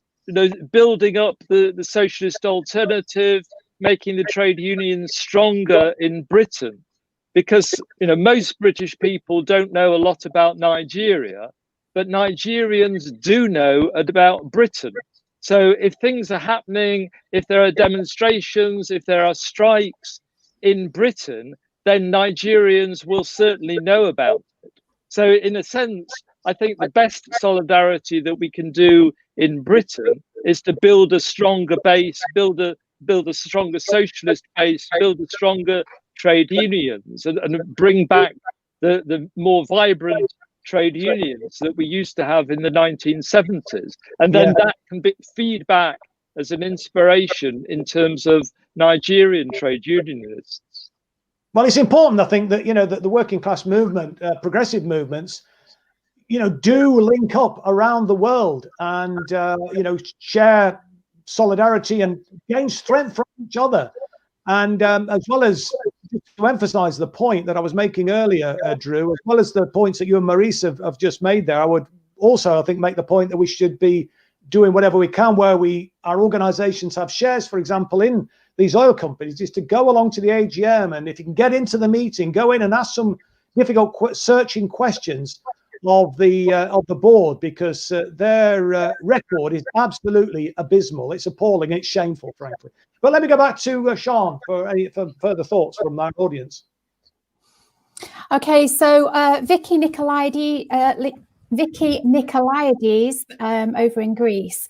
Speaker 4: building up the socialist alternative, making the trade unions stronger in Britain, because most British people don't know a lot about Nigeria, but Nigerians do know about Britain. So if things are happening, if there are demonstrations, if there are strikes in Britain, then Nigerians will certainly know about it. So in a sense, I think the best solidarity that we can do in Britain is to build a stronger base, build a stronger socialist base, build a stronger trade unions, and bring back the more vibrant trade unions that we used to have in the 1970s. And then that can feed back as an inspiration in terms of Nigerian trade unionists.
Speaker 1: Well, it's important, I think, that that the working class movement, progressive movements, do link up around the world and share solidarity and gain strength from each other. And as well as to emphasize the point that I was making earlier, Drew, as well as the points that you and Maurice have just made there, I would also, I think, make the point that we should be doing whatever we can where our organizations have shares, for example, in these oil companies, is to go along to the AGM, and if you can get into the meeting, go in and ask some difficult searching questions of the board, because their record is absolutely abysmal. It's appalling. It's shameful, frankly. But let me go back to Sean for further thoughts from our audience.
Speaker 7: Okay, so Vicky Nicolaides over in Greece,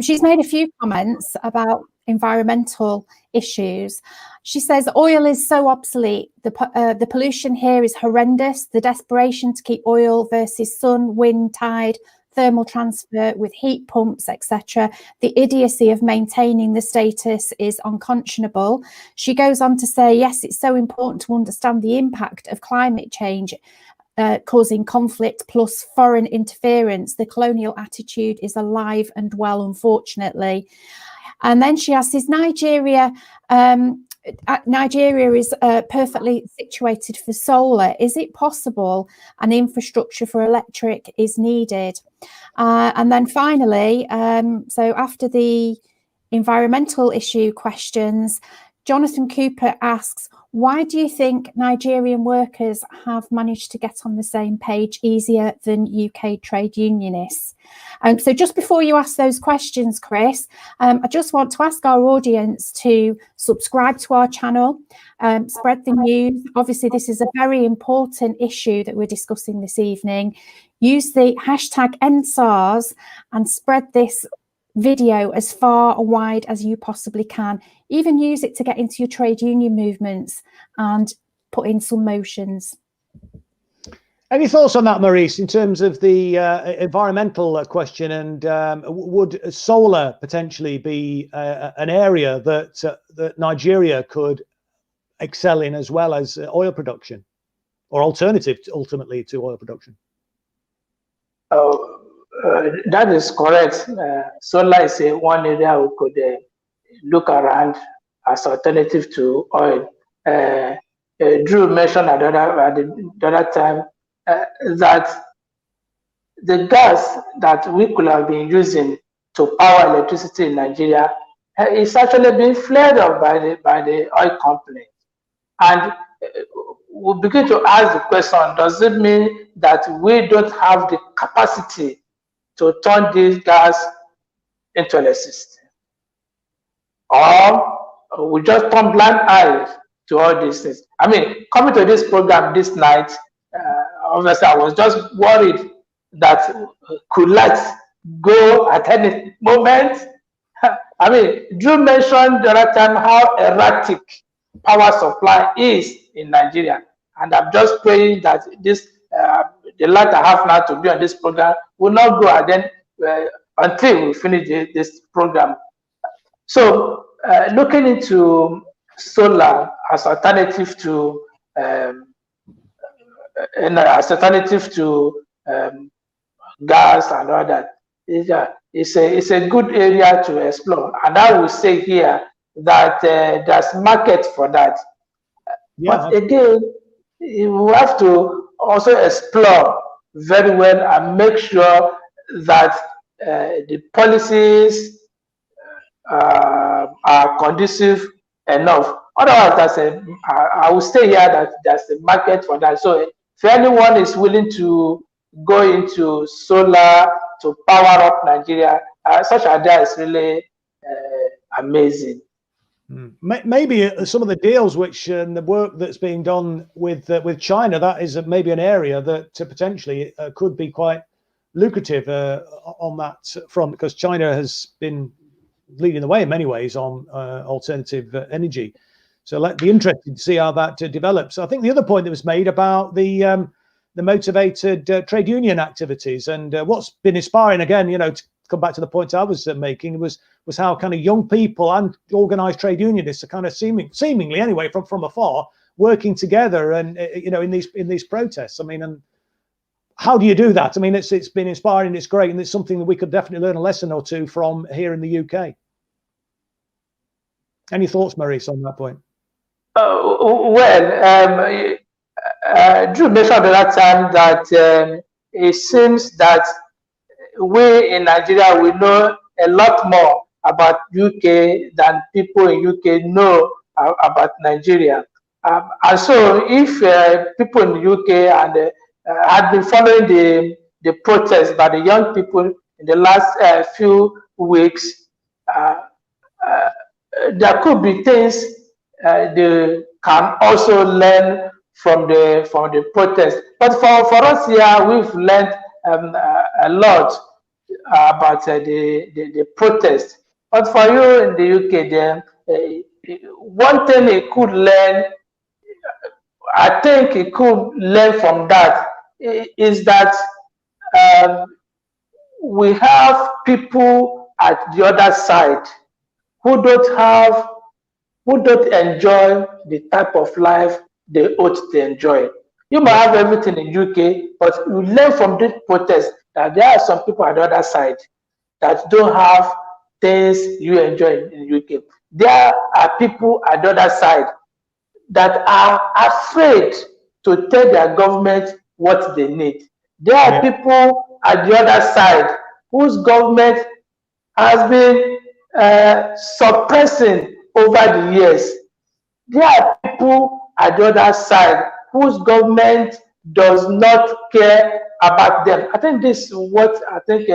Speaker 7: she's made a few comments about environmental issues. She says oil is so obsolete. The pollution here is horrendous. The desperation to keep oil versus sun, wind, tide, thermal transfer with heat pumps, etc. The idiocy of maintaining the status is unconscionable. She goes on to say, yes, it's so important to understand the impact of climate change causing conflict plus foreign interference. The colonial attitude is alive and well, unfortunately. And then she asks, is Nigeria is perfectly situated for solar. Is it possible an infrastructure for electric is needed? And then finally, so after the environmental issue questions, Jonathan Cooper asks, why do you think Nigerian workers have managed to get on the same page easier than UK trade unionists? So just before you ask those questions, Chris, I just want to ask our audience to subscribe to our channel, spread the news. Obviously, this is a very important issue that we're discussing this evening. Use the hashtag EndSARS and spread this video as far and wide as you possibly can. Even use it to get into your trade union movements and put in some motions.
Speaker 1: Any thoughts on that, Maurice, in terms of the environmental question, and would solar potentially be an area that Nigeria could excel in, as well as oil production, or alternative ultimately to oil production?
Speaker 6: That is correct. Solar is one area we could look around as alternative to oil. Drew mentioned at the other time that the gas that we could have been using to power electricity in Nigeria is actually being flared up by the oil company. And we begin to ask the question, does it mean that we don't have the capacity to turn this gas into electricity? Or we just turn blind eyes to all these things? I mean, coming to this program this night, obviously I was just worried that could lights go at any moment. I mean, Drew mentioned the other time how erratic power supply is in Nigeria, and I'm just praying that this the light I have now to be on this program will not go and then until we finish this program. So looking into solar as alternative to gas and all that, it's a good area to explore. And I will say here that there's market for that.
Speaker 1: Yeah.
Speaker 6: But again, you have to also explore very well and make sure that the policies are conducive enough. Otherwise, I will stay here that there's a market for that. So if anyone is willing to go into solar to power up Nigeria, such idea is really amazing.
Speaker 1: Maybe some of the deals which and the work that's being done with China, that is maybe an area that potentially could be quite lucrative on that front, because China has been leading the way in many ways on alternative energy. So let be interested to see how that develops. I think the other point that was made about the motivated trade union activities, and what's been inspiring, again, to come back to the point I was making, was how kind of young people and organised trade unionists are kind of seemingly anyway from afar working together, and in these protests. I mean, and how do you do that? I mean, it's been inspiring, it's great, and it's something that we could definitely learn a lesson or two from here in the UK. Any thoughts, Maurice, on that point?
Speaker 6: Drew mentioned at that time that it seems that we in Nigeria, we know a lot more about UK than people in UK know about Nigeria. And so if people in the UK and had been following the protests by the young people in the last few weeks, there could be things they can also learn from the protest. But for us here, we've learned a lot about the protest. But for you in the UK, then one thing it could learn, I think it could learn from that, is that we have people at the other side who don't enjoy the type of life they ought to enjoy. You might have everything in UK, but you learn from this protest that there are some people at the other side that don't have things you enjoy in UK. There are people at the other side that are afraid to tell their government what they need. There are people at the other side whose government has been suppressing over the years. There are people at the other side whose government does not care about them. I think this is what I think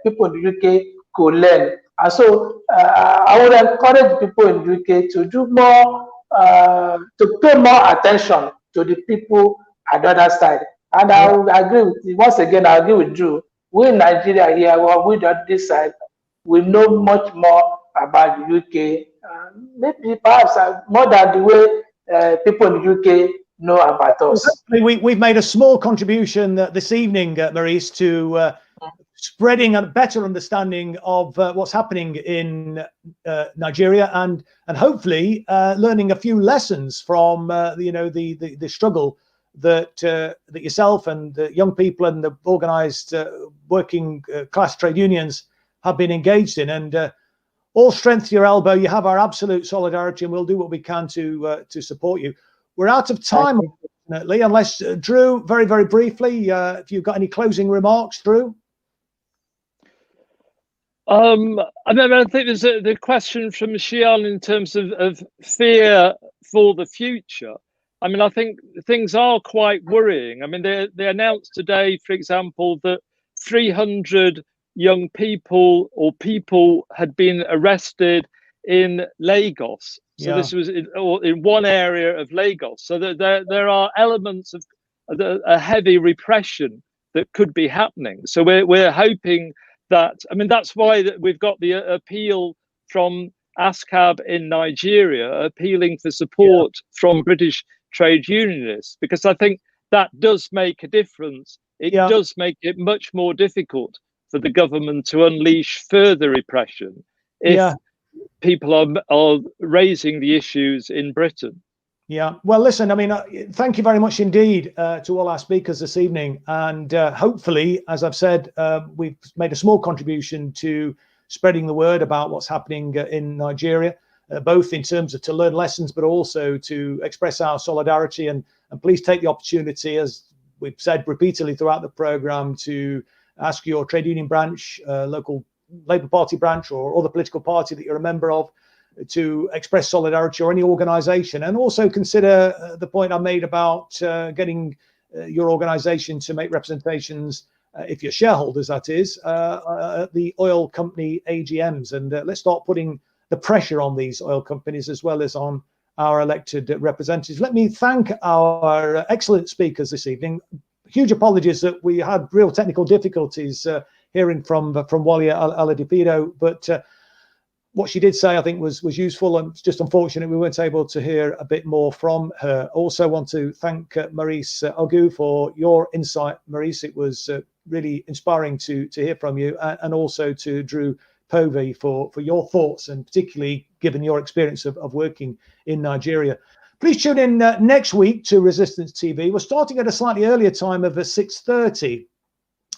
Speaker 6: people in the UK could learn. And so I would encourage people in the UK to do more, to pay more attention to the people at the other side. And I will agree with you. Once again, I agree with Drew. We in Nigeria here, well, we on this side, we know much more about the UK, maybe perhaps more than the way people in the UK know about us.
Speaker 1: We've made a small contribution this evening, Maurice, to spreading a better understanding of what's happening in Nigeria, and hopefully learning a few lessons from the struggle that yourself and the young people and the organised working class trade unions have been engaged in. And all strength to your elbow. You have our absolute solidarity, and we'll do what we can to support you. We're out of time, unfortunately, unless Drew, very, very briefly, if you've got any closing remarks, Drew.
Speaker 4: I think there's the question from Shian in terms of fear for the future. I mean, I think things are quite worrying. I mean, they announced today, for example, that 300 young people or people had been arrested in Lagos. So this was in one area of Lagos. So there are elements of a heavy repression that could be happening. So we're hoping that, I mean, that's why we've got the appeal from ASCAB in Nigeria, appealing for support from British trade unionists, because I think that does make a difference. It does make it much more difficult for the government to unleash further repression if people are raising the issues in Britain.
Speaker 1: Yeah, well, listen, I mean, thank you very much indeed to all our speakers this evening. And hopefully, as I've said, we've made a small contribution to spreading the word about what's happening in Nigeria. both in terms of to learn lessons, but also to express our solidarity. And please take the opportunity, as we've said repeatedly throughout the programme, to ask your trade union branch, local Labour Party branch, or other political party that you're a member of, to express solidarity, or any organisation. And also consider the point I made about getting your organisation to make representations, if you're shareholders, that is, at the oil company AGMs. And let's start putting the pressure on these oil companies as well as on our elected representatives. Let me thank our excellent speakers this evening. Huge apologies that we had real technical difficulties hearing from Walia Aladipido, but what she did say, I think, was useful, and it's just unfortunate we weren't able to hear a bit more from her. Also want to thank Maurice Ogu for your insight, Maurice. It was really inspiring to hear from you, and also to Drew Povey for your thoughts, and particularly given your experience of working in Nigeria. Please tune in next week to Resistance TV. We're starting at a slightly earlier time of 6:30,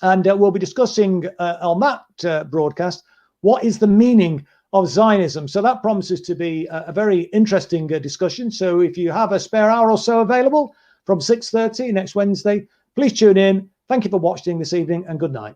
Speaker 1: and we'll be discussing on that broadcast what is the meaning of Zionism. So that promises to be a very interesting discussion. So if you have a spare hour or so available from 6:30 next Wednesday, please tune in. Thank you for watching this evening, and good night.